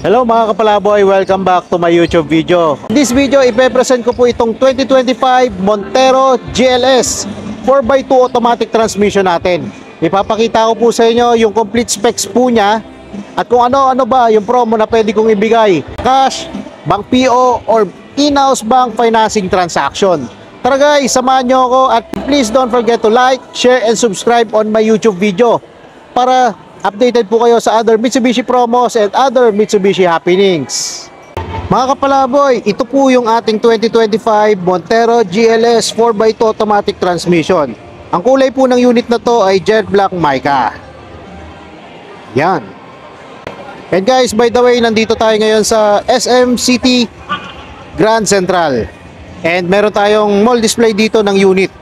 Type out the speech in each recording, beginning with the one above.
Hello mga kapalaboy, welcome back to my YouTube video. In this video, ipe-present ko po itong 2025 Montero GLS 4x2 automatic transmission natin. Ipapakita ko po sa inyo yung complete specs po niya at kung ano-ano ba yung promo na pwede kong ibigay. Cash, bank PO, or in-house bank financing transaction. Tara guys, samahan nyo ako at please don't forget to like, share, and subscribe on my YouTube video para updated po kayo sa other Mitsubishi promos and other Mitsubishi happenings. Mga kapalaboy, ito po yung ating 2025 Montero GLS 4x2 automatic transmission. Ang kulay po ng unit na to ay jet black mica. Yan. And guys, by the way, nandito tayo ngayon sa SM City Grand Central. And meron tayong mall display dito ng unit.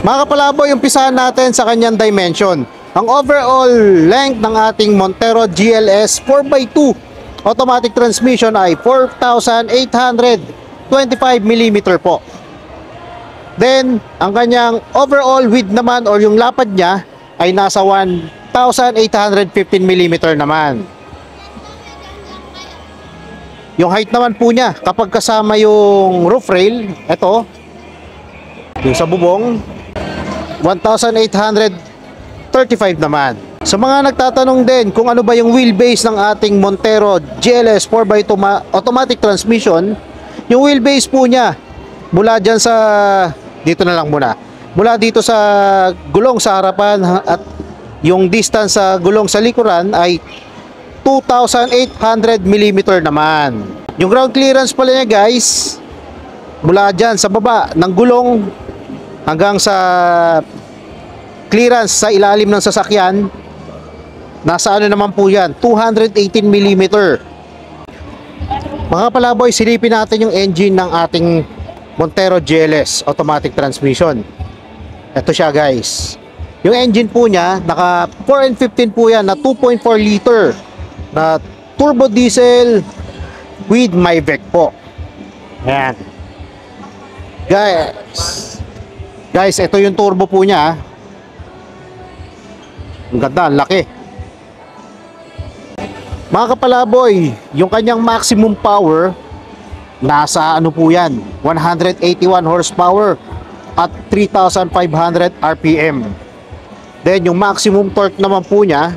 Mga kapalaboy, umpisahan natin sa kanyang dimension. Ang overall length ng ating Montero GLS 4x2 automatic transmission ay 4,825mm po. Then, ang kanyang overall width naman or yung lapad niya ay nasa 1,815mm naman. Yung height naman po niya, kapag kasama yung roof rail, ito, yung sa bubong, 1,835 naman. Sa mga nagtatanong din kung ano ba yung wheelbase ng ating Montero GLS 4x2 automatic transmission, yung wheelbase po niya mula dyan sa, dito na lang muna, mula dito sa gulong sa harapan at yung distance sa gulong sa likuran ay 2,800mm naman. Yung ground clearance pala niya guys, mula dyan sa baba ng gulong hanggang sa clearance sa ilalim ng sasakyan, nasa ano naman po yan, 218mm. Mga palaboy, silipin natin yung engine ng ating Montero GLS automatic transmission. Ito siya guys. Yung engine po niya, naka 4N15 po yan na 2.4 liter na turbo diesel with MyVec po. Ayan. Guys, ito yung turbo po niya. Ang ganda, ang laki. Mga kapalaboy, yung kanyang maximum power nasa ano po yan, 181 horsepower at 3,500 RPM. Then yung maximum torque naman po niya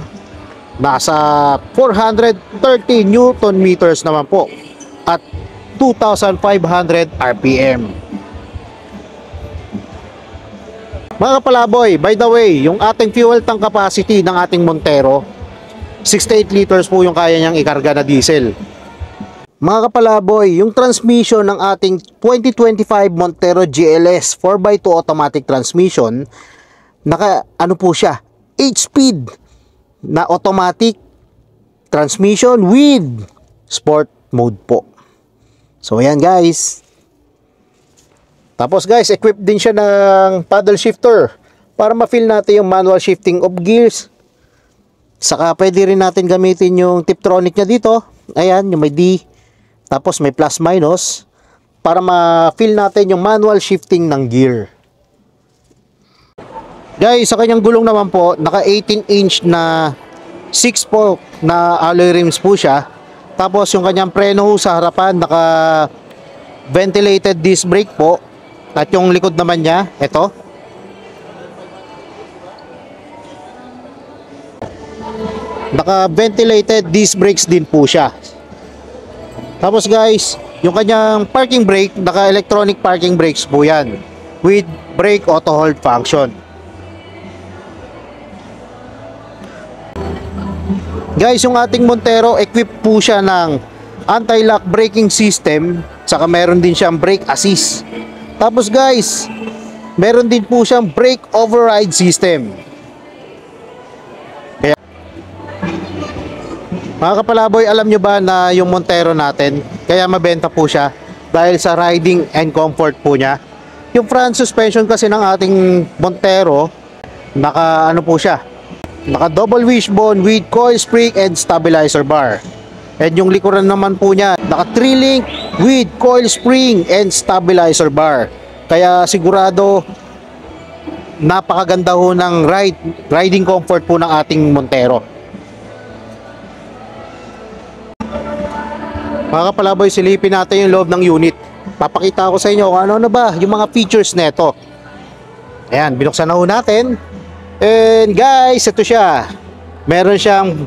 nasa 430 Newton meters naman po at 2,500 RPM. Mga kapalaboy, by the way, yung ating fuel tank capacity ng ating Montero, 68 liters po yung kaya niyang ikarga na diesel. Mga kapalaboy, yung transmission ng ating 2025 Montero GLS 4x2 automatic transmission, naka ano po siya, 8-speed na automatic transmission with sport mode po. So ayan guys. Tapos guys, equipped din siya ng paddle shifter para ma-feel natin yung manual shifting of gears. Saka pwede rin natin gamitin yung Tiptronic niya dito. Ayan, yung may D. Tapos may plus minus para ma-feel natin yung manual shifting ng gear. Guys, sa kanyang gulong naman po, naka 18-inch na 6-spoke na alloy rims po siya. Tapos yung kanyang preno sa harapan, naka ventilated disc brake po. At yung likod naman niya, ito. Naka-ventilated disc brakes din po siya. Tapos guys, yung kanyang parking brake, naka-electronic parking brakes po yan. With brake auto hold function. Guys, yung ating Montero, equipped po siya ng anti-lock braking system. Saka meron din siyang brake assist. Tapos guys, meron din po siyang brake override system. Kaya, mga kapalaboy, alam nyo ba na yung Montero natin, kaya mabenta po siya dahil sa riding and comfort po niya. Yung front suspension kasi ng ating Montero, naka ano po siya, naka double wishbone with coil spring and stabilizer bar. And yung likuran naman po niya, naka 3-link with coil spring and stabilizer bar. Kaya sigurado napakaganda ho ng riding comfort po ng ating Montero. Mga kapalaboy, silipin natin yung loob ng unit. Papakita ko sa inyo kung ano na ba yung mga features nito. Ayan, binuksan na ho natin. And guys, ito siya. Meron siyang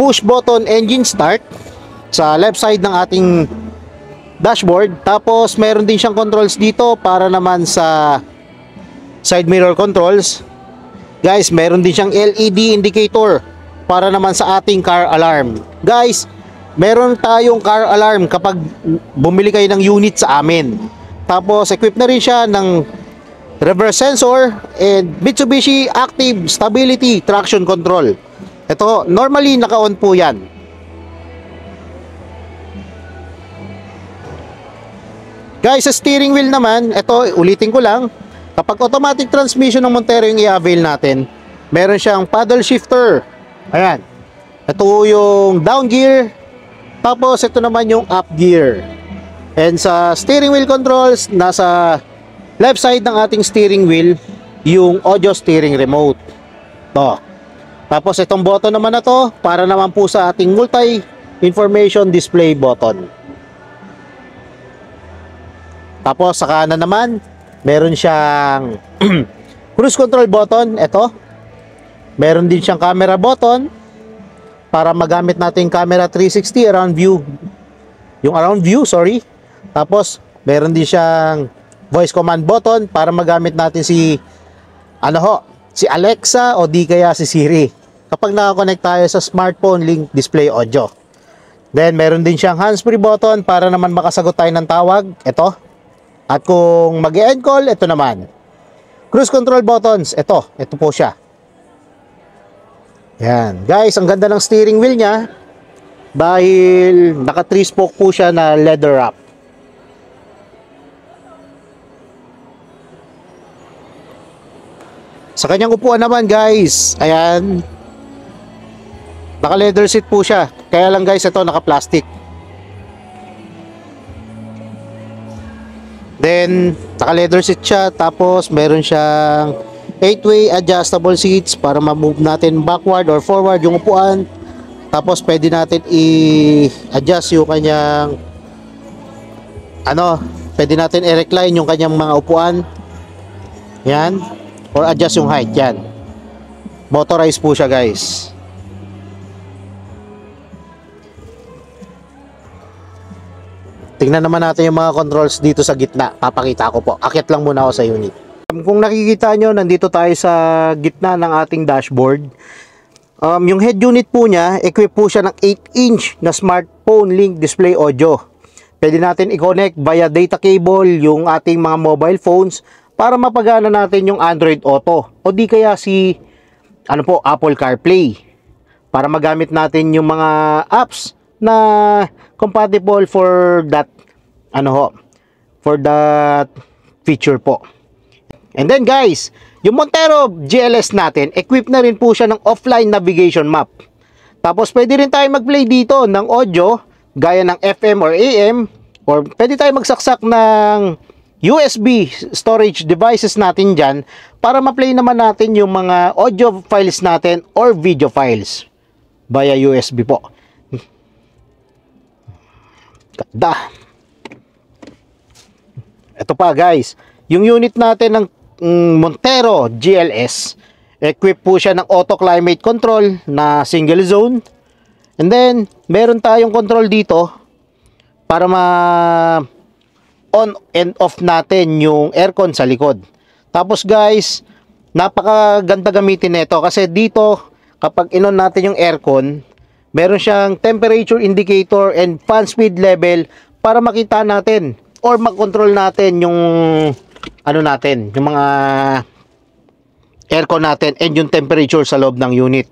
push button engine start sa left side ng ating dashboard. Tapos meron din siyang controls dito para naman sa side mirror controls. Guys, meron din siyang LED indicator para naman sa ating car alarm. Guys, meron tayong car alarm kapag bumili kayo ng unit sa amin. Tapos equipped na rin siya ng reverse sensor and Mitsubishi Active Stability Traction Control. Ito, normally naka-on po yan. Guys, sa steering wheel naman, ito, ulitin ko lang. Kapag automatic transmission ng Montero yung i-avail natin, meron siyang paddle shifter. Ayan. Ito yung down gear. Tapos, ito naman yung up gear. And sa steering wheel controls, nasa left side ng ating steering wheel, yung audio steering remote. To. Tapos, itong button naman na to, para naman po sa ating multi-information display button. Tapos sa kanan naman, meron siyang cruise control button. Ito. Meron din siyang camera button para magamit natin camera 360 around view. Yung around view, sorry. Tapos meron din siyang voice command button para magamit natin si si Alexa o di kaya si Siri kapag nakakonect tayo sa smartphone link display audio. Then meron din siyang hands-free button para naman makasagot tayo ng tawag. Ito. At kung mag-e-end call, ito naman. Cruise control buttons, ito po siya. Yan. Guys, ang ganda ng steering wheel niya dahil naka 3-spoke po siya na leather wrap. Sa kanyang upuan naman, guys, ayan, naka leather seat po siya. Kaya lang guys, ito naka plastic. Then, naka-leather seat siya. Tapos, meron siyang 8-way adjustable seats para ma-move natin backward or forward yung upuan. Tapos, pwede natin i-adjust yung kanyang pwede natin i-recline yung kanyang mga upuan. Yan. Or adjust yung height. Yan. Motorized po siya, guys. Tingnan naman natin yung mga controls dito sa gitna. Papakita ko po. Akit lang muna ako sa unit. Kung nakikita nyo, nandito tayo sa gitna ng ating dashboard. Yung head unit po niya, equipped po siya ng 8-inch na smartphone link display audio. Pwede natin i-connect via data cable yung ating mga mobile phones para mapagana natin yung Android Auto. O di kaya si Apple CarPlay. Para magamit natin yung mga apps na compatible for that feature po. And then guys, yung Montero GLS natin, equipped na rin po siya ng offline navigation map. Tapos pwede rin tayo mag-play dito ng audio gaya ng FM or AM, or pwede tayo magsaksak ng USB storage devices natin dyan para ma-play naman natin yung mga audio files natin or video files via USB po. Ganda. Ito pa guys, yung unit natin ng Montero GLS, equipped po siya ng auto climate control na single zone. And then meron tayong control dito para on and off natin yung aircon sa likod. Tapos guys, napakaganda gamitin nito kasi dito kapag in-on natin yung aircon, meron siyang temperature indicator and fan speed level para makita natin or makontrol natin yung yung mga aircon natin and yung temperature sa loob ng unit.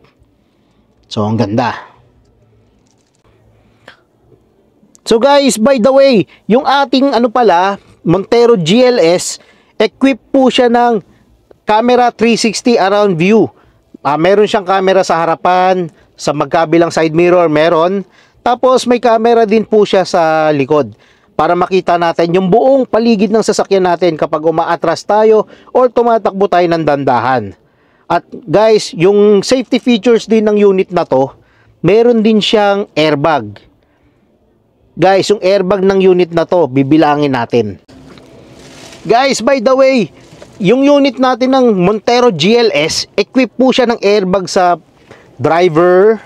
So, ang ganda. So guys, by the way, yung ating Montero GLS, equipped po siya ng camera 360 around view. Meron siyang camera sa harapan, sa magkabilang side mirror meron. Tapos may camera din po siya sa likod para makita natin yung buong paligid ng sasakyan natin kapag umaatras tayo or tumatakbo tayo ng dandahan. At guys, yung safety features din ng unit na to, meron din siyang airbag. Guys, yung airbag ng unit na to, bibilangin natin. Guys, by the way, yung unit natin ng Montero GLS, equipped po siya ng airbag sa driver,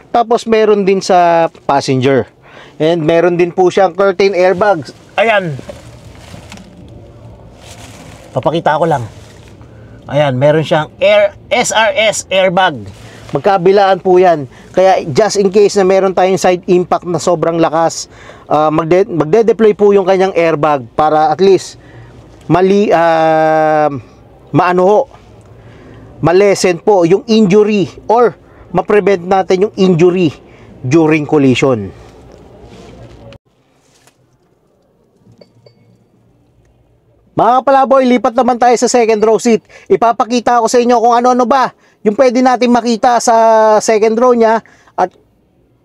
tapos meron din sa passenger. And meron din po siyang curtain airbags. Ayan. Papakita ko lang. Ayan, meron siyang SRS airbag. Magkabilaan po yan. Kaya just in case na meron tayong side impact na sobrang lakas, magde-deploy po yung kanyang airbag para at least malesen po yung injury or ma-prevent natin yung injury during collision. Mga kapalaboy, lipat naman tayo sa second row seat. Ipapakita ko sa inyo kung ano-ano ba yung pwede natin makita sa second row niya, at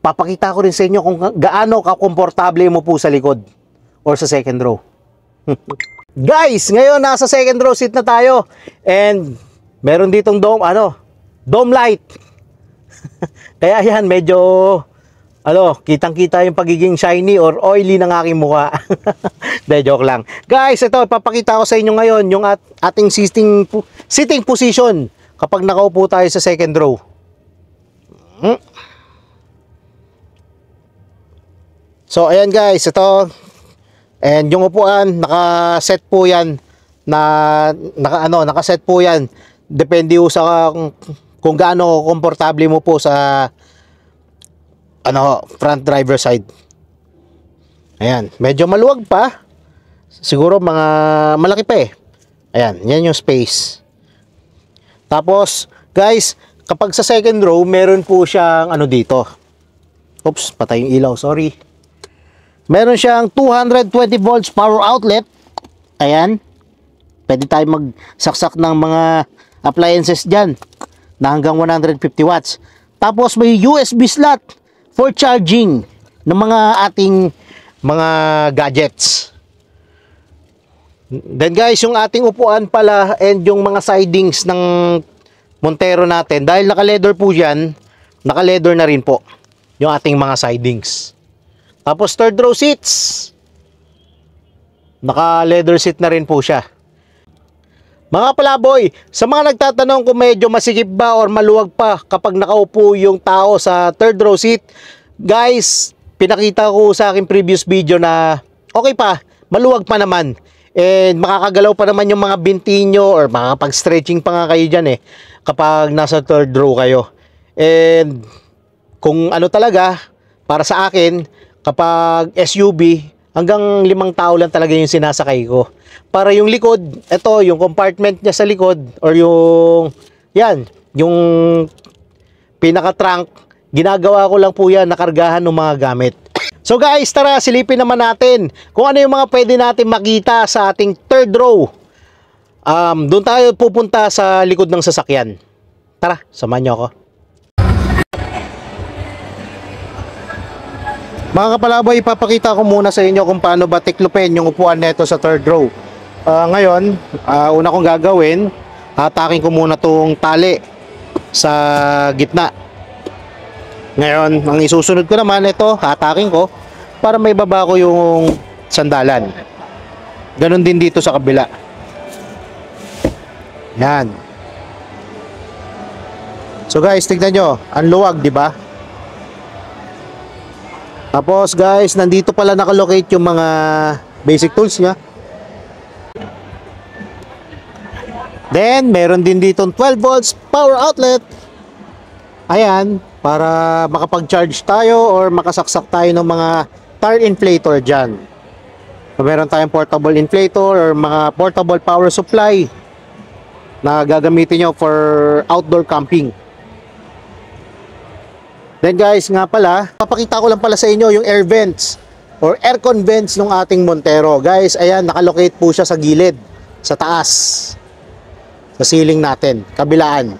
papakita ko rin sa inyo kung gaano ka-komportable mo po sa likod or sa second row. Guys, ngayon nasa second row seat na tayo and meron ditong dome light. Kaya yan, medyo kitang-kita yung pagiging shiny or oily ng aking mukha. De, joke lang. Guys, ito, ipapakita ko sa inyo ngayon yung ating sitting position kapag nakaupo tayo sa second row. So, ayan guys, ito. And yung upuan, naka-set po yan naka-set po yan. Depende po sa kung gaano komportable mo po sa front driver side. Ayan, medyo maluwag pa. Siguro mga malaki pa eh. Ayan, yan yung space. Tapos, guys, kapag sa second row, meron po siyang dito. Oops, patay yung ilaw, sorry. Meron siyang 220 volts power outlet. Ayan. Pwede tayo magsaksak ng mga appliances dyan na hanggang 150 watts. Tapos may USB slot for charging ng mga ating mga gadgets. Then guys, yung ating upuan pala and yung mga sidings ng Montero natin, dahil naka-leather po yan, naka-leather na rin po yung ating mga sidings. Tapos third row seats, naka-leather seat na rin po siya. Mga palaboy, sa mga nagtatanong kung medyo masikip ba or maluwag pa kapag nakaupo yung tao sa third row seat, guys, pinakita ko sa aking previous video na okay pa, maluwag pa naman. And makakagalaw pa naman yung mga binti nyo or makakapag-stretching pa nga kayo dyan kapag nasa third row kayo. And kung talaga, para sa akin, kapag SUV, hanggang 5 tao lang talaga yung sinasakay ko. Para yung likod, ito, yung compartment niya sa likod, or yung pinaka-trunk, ginagawa ko lang po yan, nakargahan ng mga gamit. So guys, tara, silipin naman natin kung ano yung mga pwede natin makita sa ating third row. Doon tayo pupunta sa likod ng sasakyan. Tara, samahan niyo ako. Mga kapalaboy, ipapakita ko muna sa inyo kung paano ba tiklopin yung upuan neto sa third row. Ngayon, una kong gagawin, hatakin ko muna tong tali sa gitna. Ngayon, ang isusunod ko naman, ito, hatakin ko para may baba ko yung sandalan. Ganon din dito sa kabila. Yan. So guys, tignan nyo, ang luwag, di ba? Tapos guys, nandito pala nakalocate yung mga basic tools niya. Then, meron din dito 12 volts power outlet. Ayan, para makapag-charge tayo or makasaksak tayo ng mga tire inflator dyan. So, meron tayong portable inflator or mga portable power supply na gagamitin nyo for outdoor camping. Then guys, nga pala, papakita ko lang pala sa inyo yung air vents or aircon vents ng ating Montero. Guys, ayan, nakalocate po siya sa gilid, sa taas, sa ceiling natin, kabilaan.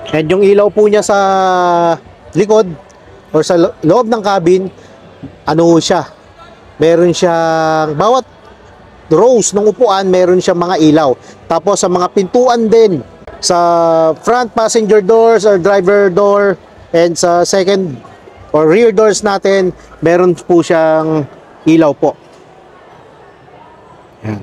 And yung ilaw po niya sa likod or sa loob ng cabin, siya, meron siyang, bawat rows ng upuan, meron siyang mga ilaw. Tapos sa mga pintuan din, sa front passenger doors or driver door, and sa second or rear doors natin, meron po siyang ilaw po. Yan.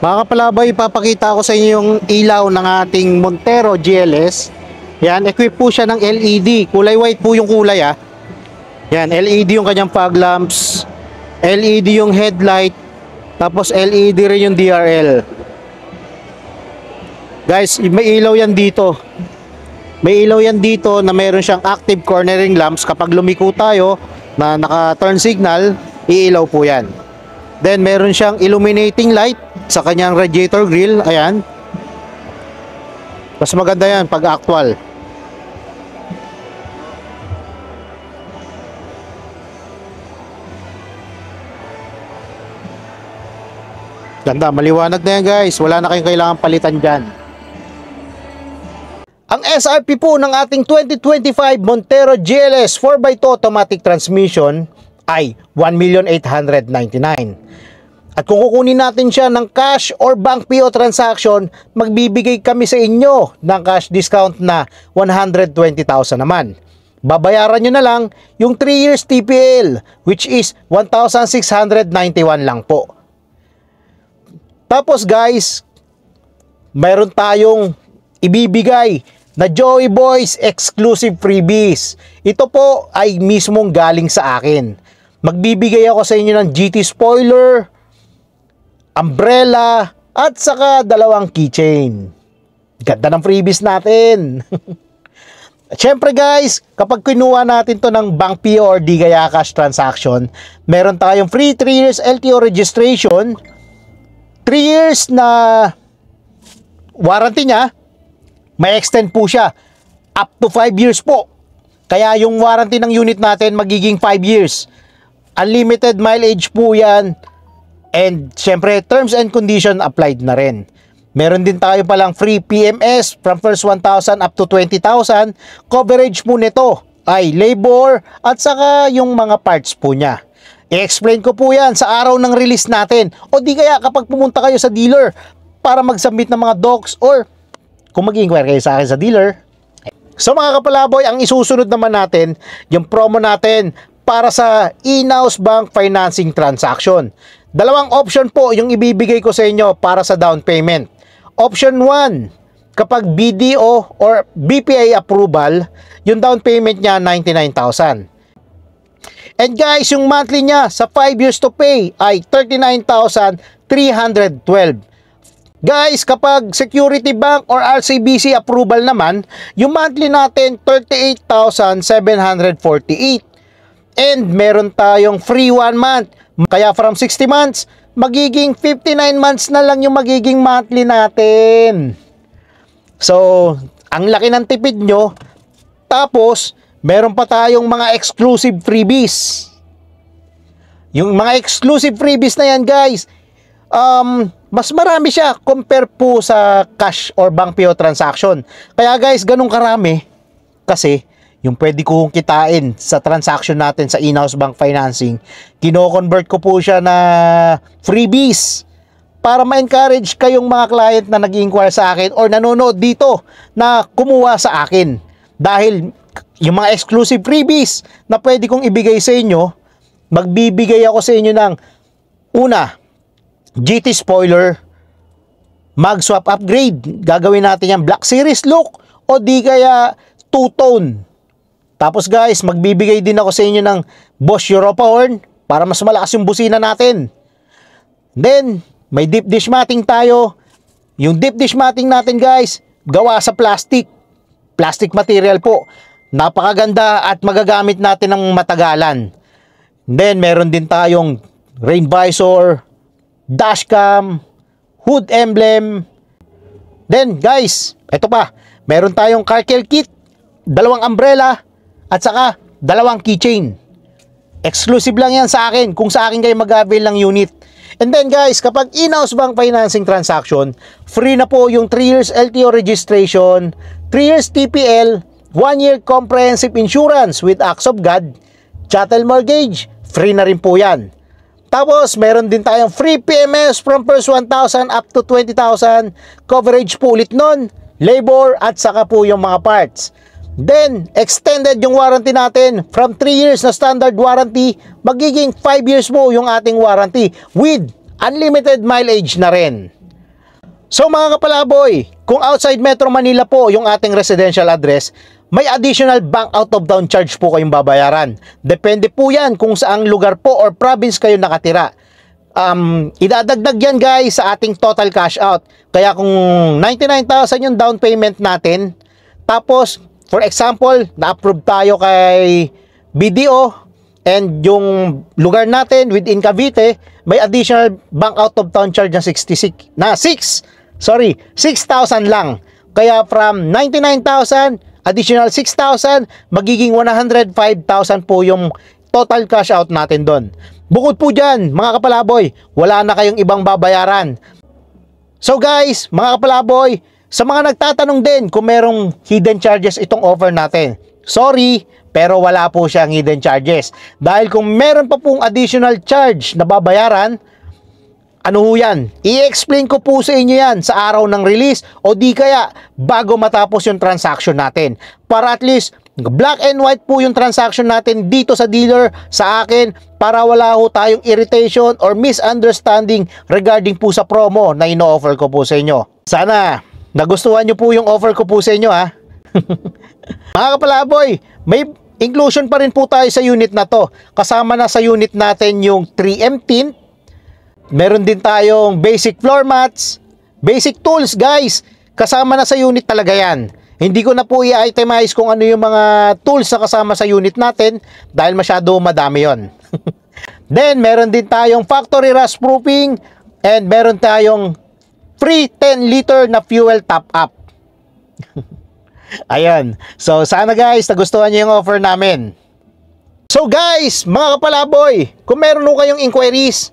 Mga kapalabay, ipapakita ko sa inyo yung ilaw ng ating Montero GLS. Yan, equip po siya ng LED. Kulay white po yung kulay Yan, LED yung kanyang fog lamps, LED yung headlight, tapos LED rin yung DRL. Guys, may ilaw yan dito. May ilaw yan dito na meron siyang active cornering lamps. Kapag lumiko tayo na naka-turn signal, iilaw po yan. Then meron siyang illuminating light sa kanyang radiator grill. Ayan. Mas maganda yan pag actual. Ganda, maliwanag na yan guys. Wala na kayong kailangan palitan dyan. Ang SRP po ng ating 2025 Montero GLS 4x2 automatic transmission ay 1,899,000. At kung kukunin natin siya ng cash or bank PO transaction, magbibigay kami sa inyo ng cash discount na 120,000 naman. Babayaran nyo na lang yung 3 years TPL, which is 1,691 lang po. Tapos guys, mayroon tayong ibibigay na Joey Boys exclusive freebies. Ito po ay mismong galing sa akin. Magbibigay ako sa inyo ng GT spoiler, umbrella, at saka 2 keychain. Ganda ng freebies natin. Siyempre guys, kapag kinuha natin to ng bank PO or di kaya cash transaction, meron tayong free 3 years LTO registration, 3 years na warranty niya, may extend po siya up to 5 years po. Kaya yung warranty ng unit natin magiging 5 years. Unlimited mileage po yan. And syempre, terms and condition applied na rin. Meron din tayo palang free PMS from first 1,000 up to 20,000. Coverage po nito ay labor at saka yung mga parts po niya. I-explain ko po yan sa araw ng release natin. O di kaya kapag pumunta kayo sa dealer para mag-submit ng mga docs or kung mag-inquire kayo sa akin sa dealer. So mga kapalaboy, ang isusunod naman natin, yung promo natin para sa in-house bank financing transaction. 2 option po yung ibibigay ko sa inyo para sa down payment. Option 1, kapag BDO or BPI approval, yung down payment niya 99,000. And guys, yung monthly niya sa 5 years to pay ay 39,312. Guys, kapag Security Bank or RCBC approval naman, yung monthly natin 38,748. And meron tayong free 1 month. Kaya from 60 months, magiging 59 months na lang yung magiging monthly natin. So, ang laki ng tipid nyo. Tapos, meron pa tayong mga exclusive freebies. Yung mga exclusive freebies na yan guys, mas marami siya compare po sa cash or bank PO transaction. Kaya guys, ganun karami kasi yung pwede kong kitain sa transaction natin sa in-house bank financing, kino-convert ko po siya na freebies para ma-encourage kayong mga client na nag-inquire sa akin or nanonood dito na kumuha sa akin. Dahil yung mga exclusive freebies na pwede kong ibigay sa inyo, magbibigay ako sa inyo ng una, GT spoiler, mag swap upgrade. Gagawin natin yung Black Series look o di kaya two-tone. Tapos guys, magbibigay din ako sa inyo ng Bosch Europa horn para mas malakas yung busina natin. Then, may deep dish matting tayo. Yung deep dish matting natin guys, gawa sa plastic. Plastic material po. Napakaganda at magagamit natin ng matagalan. Then, meron din tayong rain visor, dashcam, hood emblem. Then, guys, eto pa. Meron tayong car care kit, 2 umbrella, at saka 2 keychain. Exclusive lang yan sa akin kung sa akin kayo mag-avail ng unit. And then guys, kapag in-house bank financing transaction, free na po yung 3 years LTO registration, 3 years TPL, 1 year comprehensive insurance with acts of God, chattel mortgage, free na rin po yan. Tapos, meron din tayong free PMS from first 1,000 up to 20,000. Coverage po ulit nun, labor at saka po yung mga parts. Then, extended yung warranty natin from 3 years na standard warranty, magiging 5 years po yung ating warranty with unlimited mileage na rin. So mga kapalaboy, kung outside Metro Manila po yung ating residential address, may additional bank out of town charge po kayong babayaran. Depende po yan kung saang lugar po or province kayo nakatira. Idadagdag yan guys sa ating total cash out. Kaya kung 99,000 yung down payment natin, tapos for example, na-approve tayo kay BDO and yung lugar natin within Cavite, may additional bank out of town charge na 6,000 lang. Kaya from 99,000, additional 6,000, magiging 105,000 po yung total cash out natin doon. Bukod po dyan, mga kapalaboy, wala na kayong ibang babayaran. So guys, mga kapalaboy, sa mga nagtatanong din kung merong hidden charges itong offer natin, sorry, pero wala po siyang hidden charges. Dahil kung meron pa pong additional charge na babayaran, ano ho yan? I-explain ko po sa inyo yan sa araw ng release o di kaya bago matapos yung transaction natin. Para at least black and white po yung transaction natin dito sa dealer, sa akin, para wala ho tayong irritation or misunderstanding regarding po sa promo na ino-offer ko po sa inyo. Sana nagustuhan nyo po yung offer ko po sa inyo ha. Mga kapalaboy, may inclusion pa rin po tayo sa unit na to. Kasama na sa unit natin yung 3M tint. Meron din tayong basic floor mats, basic tools guys. Kasama na sa unit talaga yan. Hindi ko na po i-itemize kung ano yung mga tools na kasama sa unit natin dahil masyado madami yon. Then meron din tayong factory rust proofing and meron tayong free 10 liter na fuel top up. Ayan. So sana guys nagustuhan niyo yung offer namin. So guys, mga kapalaboy, kung meron po kayong inquiries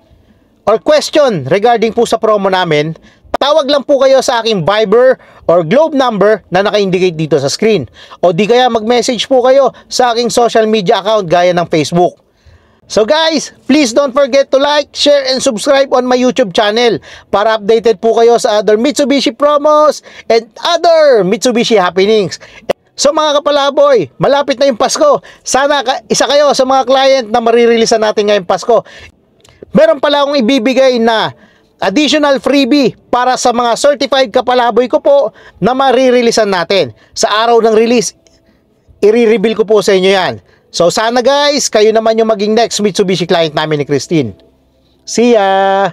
or question regarding po sa promo namin, tawag lang po kayo sa aking Viber or Globe number na naka-indicate dito sa screen. O di kaya mag-message po kayo sa aking social media account gaya ng Facebook. So guys, please don't forget to like, share, and subscribe on my YouTube channel para updated po kayo sa other Mitsubishi promos and other Mitsubishi happenings. So mga kapalaboy, malapit na yung Pasko. Sana isa kayo sa mga client na marireleasean natin ngayong Pasko. Meron pala akong ibibigay na additional freebie para sa mga certified kapalaboy ko po na marireleasean natin. Sa araw ng release, i-reveal ko po sa inyo yan. So sana guys, kayo naman yung maging next Mitsubishi client namin ni Christine. See ya!